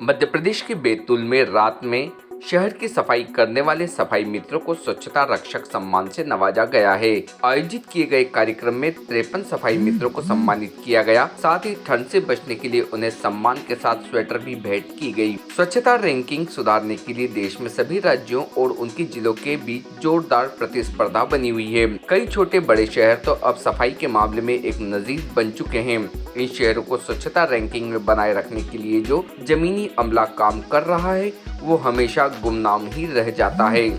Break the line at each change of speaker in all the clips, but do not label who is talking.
मध्य प्रदेश के बैतूल में रात में शहर की सफाई करने वाले सफाई मित्रों को स्वच्छता रक्षक सम्मान से नवाजा गया है। आयोजित किए गए कार्यक्रम में 53 सफाई मित्रों को सम्मानित किया गया। साथ ही ठंड से बचने के लिए उन्हें सम्मान के साथ स्वेटर भी भेंट की गई। स्वच्छता रैंकिंग सुधारने के लिए देश में सभी राज्यों और उनके जिलों के बीच जोरदार प्रतिस्पर्धा बनी हुई है। कई छोटे बड़े शहर तो अब सफाई के मामले में एक नजीर बन चुके हैं। इन शहरों को स्वच्छता रैंकिंग में बनाए रखने के लिए जो जमीनी अमला काम कर रहा है वो हमेशा गुमनाम ही रह जाता है।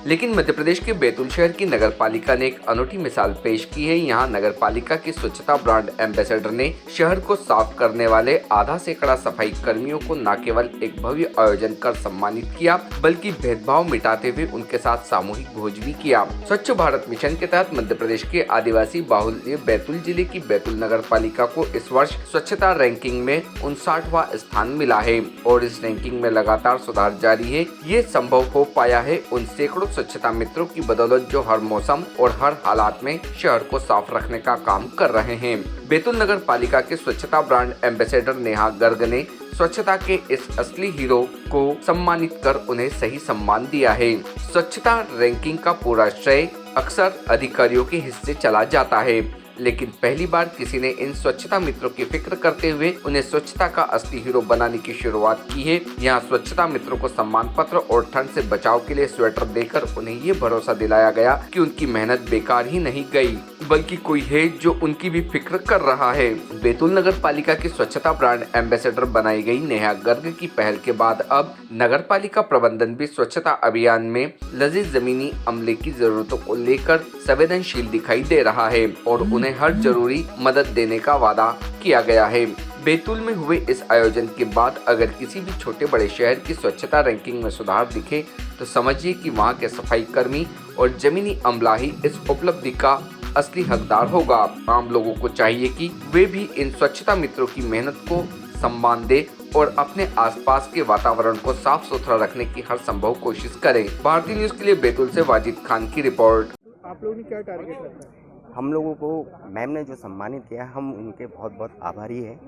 लेकिन मध्य प्रदेश के बैतूल शहर की नगर पालिका ने एक अनूठी मिसाल पेश की है। यहाँ नगर पालिका के स्वच्छता ब्रांड एम्बेसडर ने शहर को साफ करने वाले आधा सैकड़ा सफाई कर्मियों को न केवल एक भव्य आयोजन कर सम्मानित किया बल्कि भेदभाव मिटाते हुए उनके साथ सामूहिक भोज भी किया। स्वच्छ भारत मिशन के तहत मध्य प्रदेश के आदिवासी बाहुल्य बैतूल जिले की बैतूल नगर पालिका को इस वर्ष स्वच्छता रैंकिंग में 59वां स्थान मिला है और इस रैंकिंग में लगातार सुधार जारी है। ये संभव हो पाया है उन सैकड़ों स्वच्छता मित्रों की बदौलत जो हर मौसम और हर हालात में शहर को साफ रखने का काम कर रहे हैं। बैतूल नगर पालिका के स्वच्छता ब्रांड एम्बेसडर नेहा गर्ग ने स्वच्छता के इस असली हीरो को सम्मानित कर उन्हें सही सम्मान दिया है। स्वच्छता रैंकिंग का पूरा श्रेय अक्सर अधिकारियों के हिस्से चला जाता है, लेकिन पहली बार किसी ने इन स्वच्छता मित्रों की फिक्र करते हुए उन्हें स्वच्छता का असली हीरो बनाने की शुरुआत की है। यहाँ स्वच्छता मित्रों को सम्मान पत्र और ठंड से बचाव के लिए स्वेटर देकर उन्हें ये भरोसा दिलाया गया कि उनकी मेहनत बेकार ही नहीं गई बल्कि कोई है जो उनकी भी फिक्र कर रहा है। बैतूल नगर पालिका की स्वच्छता ब्रांड एम्बेसडर बनाई गई नेहा गर्ग की पहल के बाद अब नगर पालिका प्रबंधन भी स्वच्छता अभियान में लगे जमीनी अमले की जरूरतों को लेकर संवेदनशील दिखाई दे रहा है और उन्हें हर जरूरी मदद देने का वादा किया गया है। बैतूल में हुए इस आयोजन के बाद अगर किसी भी छोटे बड़े शहर की स्वच्छता रैंकिंग में सुधार दिखे तो समझिए कि वहाँ के सफाई कर्मी और जमीनी अमला ही इस उपलब्धि का असली हकदार होगा। आम लोगों को चाहिए कि वे भी इन स्वच्छता मित्रों की मेहनत को सम्मान दे और अपने आसपास के वातावरण को साफ सुथरा रखने की हर संभव कोशिश करें। भारतीय न्यूज के लिए बैतूल से वाजिद खान की रिपोर्ट।
आप लोगों ने क्या टारगेट रखा है?
हम लोगों को मैम ने जो सम्मानित किया, हम उनके बहुत बहुत आभारी हैं,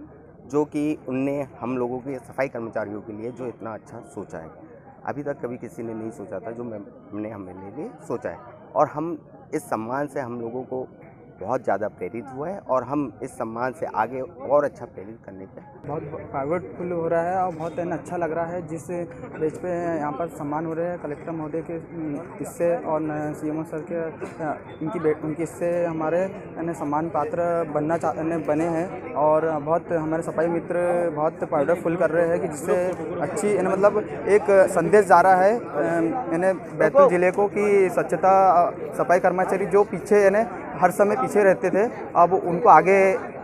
जो कि उनने हम लोगों के सफाई कर्मचारियों के लिए जो इतना अच्छा सोचा है। अभी तक कभी किसी ने नहीं सोचा था जो मैम ने हमारे लिए सोचा है और हम इस सम्मान से हम लोगों को बहुत ज़्यादा प्रेरित हुआ है और हम इस सम्मान से आगे और अच्छा प्रेरित करने पे
बहुत प्राइवेटफुल हो रहा है और बहुत अच्छा लग रहा है जिस बेच पे यहाँ पर सम्मान हो रहे हैं कलेक्टर महोदय के इससे और सीएमओ सर के उनकी इससे हमारे सम्मान पात्र बने हैं और बहुत हमारे सफाई मित्र बहुत प्राउडफुल कर रहे हैं कि जिससे अच्छी मतलब एक संदेश जा रहा है बैतूल जिले को कि स्वच्छता सफाई कर्मचारी जो पीछे हर समय पीछे रहते थे अब उनको आगे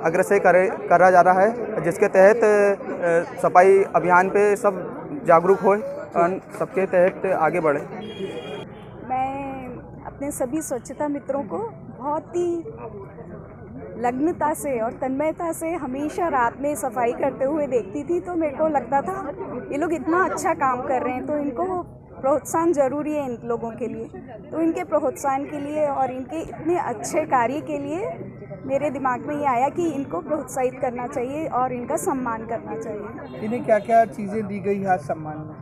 अग्रसर करा जा रहा है, जिसके तहत सफाई अभियान पे सब जागरूक होए और सबके तहत आगे बढ़े।
मैं अपने सभी स्वच्छता मित्रों को बहुत ही लग्नता से और तन्मयता से हमेशा रात में सफाई करते हुए देखती थी, तो मेरे को लगता था ये लोग इतना अच्छा काम कर रहे हैं तो इनको प्रोत्साहन ज़रूरी है इन लोगों के लिए। तो इनके प्रोत्साहन के लिए और इनके इतने अच्छे कार्य के लिए मेरे दिमाग में ये आया कि इनको प्रोत्साहित करना चाहिए और इनका सम्मान करना चाहिए।
इन्हें क्या क्या चीज़ें दी गई आज सम्मान में?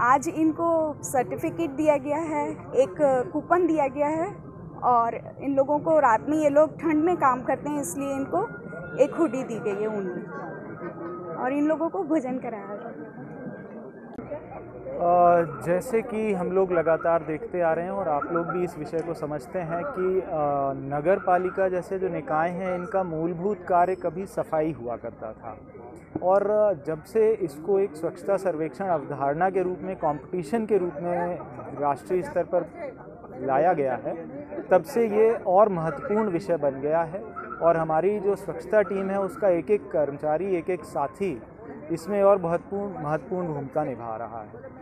आज इनको सर्टिफिकेट दिया गया है, एक कूपन दिया गया है और इन लोगों को रात में ये लोग ठंड में काम करते हैं इसलिए इनको एक हुडी दी गई है ऊनी और इन लोगों को भोजन कराया गया।
जैसे कि हम लोग लगातार देखते आ रहे हैं और आप लोग भी इस विषय को समझते हैं कि नगर पालिका जैसे जो निकाय हैं इनका मूलभूत कार्य कभी सफाई हुआ करता था और जब से इसको एक स्वच्छता सर्वेक्षण अवधारणा के रूप में कंपटीशन के रूप में राष्ट्रीय स्तर पर लाया गया है तब से ये और महत्वपूर्ण विषय बन गया है और हमारी जो स्वच्छता टीम है उसका एक एक कर्मचारी एक एक साथी इसमें और महत्वपूर्ण भूमिका निभा रहा है।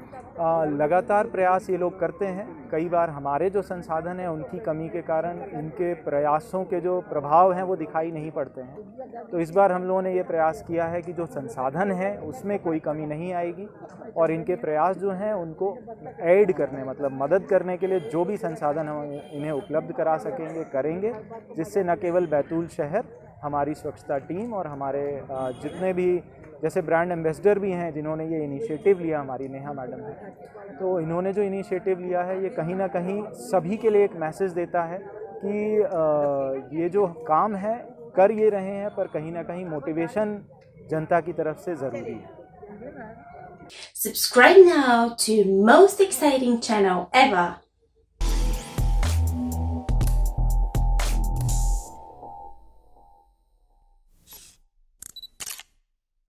लगातार प्रयास ये लोग करते हैं। कई बार हमारे जो संसाधन हैं उनकी कमी के कारण इनके प्रयासों के जो प्रभाव हैं वो दिखाई नहीं पड़ते हैं। तो इस बार हम लोगों ने ये प्रयास किया है कि जो संसाधन हैं उसमें कोई कमी नहीं आएगी और इनके प्रयास जो हैं उनको ऐड करने मतलब मदद करने के लिए जो भी संसाधन हम इन्हें उपलब्ध करा सकेंगे करेंगे, जिससे न केवल बैतूल शहर, हमारी स्वच्छता टीम और हमारे जितने भी जैसे ब्रांड एम्बेसडर भी हैं जिन्होंने ये इनिशिएटिव लिया, हमारी नेहा मैडम ने। तो इन्होंने जो इनिशिएटिव लिया है ये कहीं ना कहीं सभी के लिए एक मैसेज देता है कि ये जो काम है कर ये रहे हैं, पर कहीं ना कहीं मोटिवेशन जनता की तरफ से ज़रूरी है।
Subscribe now to most exciting channel ever.